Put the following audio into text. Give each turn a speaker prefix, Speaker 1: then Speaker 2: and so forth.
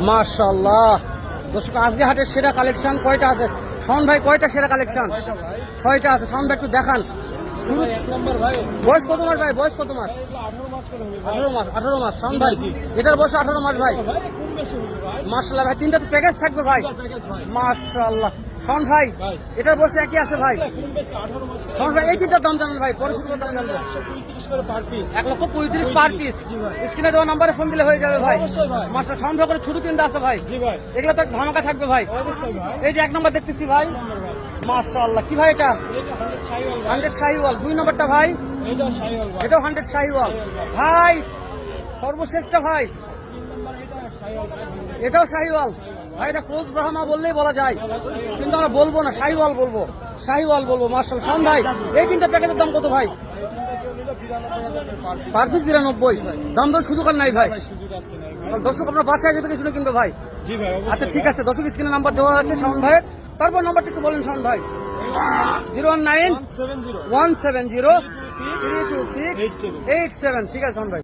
Speaker 1: মাশাআল্লাহ। দর্শক আজকে হাটের সেরা কালেকশন কয়টা আছে শাওন ভাই? কয়টা সেরা কালেকশন? 6টা আছে। শাওন ভাই একটু দেখান। বয়স কত মাস ভাই? বয়স কত মাস? 18 মাস। 18 মাস শাওন ভাই, এটার বয়স 18 মাস ভাই। মাশাআল্লাহ ভাই, 3টা তো প্যাকেজ থাকবে ভাই। মাশাআল্লাহ শাওন ভাই, এটার বয়স একই আছে ভাই। শাওন ভাই এই 3টার দাম জানেন ভাই? পরে শুরু দাম জানবো। 1,35,000 পার পিস। স্ক্রিনে দেওয়া নাম্বারে ফোন দিলে হয়ে যাবে ভাই। মাশাআল্লাহ শাওন ভাই করে ছোট 3টা আছে ভাই। এগুলো তো ধামাকা থাকবে ভাই। এই যে 1 নম্বর দেখতেছি ভাই। মাশাআল্লাহ কি ভাই এটা? 100 শাহিওয়াল। 2 নম্বরটা ভাই? এটাও 100 শাহিওয়াল ভাই। সর্বশ্রেষ্ঠ ভাই এটাও শাহিওয়াল ভাই। এটা ক্রস ব্রাহ্মা বললেই বলা যায়, কিন্তু আমরা বলবো না, শাহিওয়াল বলবো। শাহিওয়াল বলবো। মাশাআল্লাহ শাওন ভাই, এই 3টা প্যাকেজের দাম কত ভাই? Per piece 92। দাম দর সুযোগ আর নাই ভাই। দর্শক আপনার বাসায় এসে থেকে শুনে কিনবে ভাই। আচ্ছা ঠিক আছে। দর্শক স্ক্রিনে নাম্বার দেওয়া আছে শাওন ভাইয়ের। তারপর নাম্বারটা একটু বলেন শাওন ভাই। 019-170-326-87। ঠিক আছে শাওন ভাই।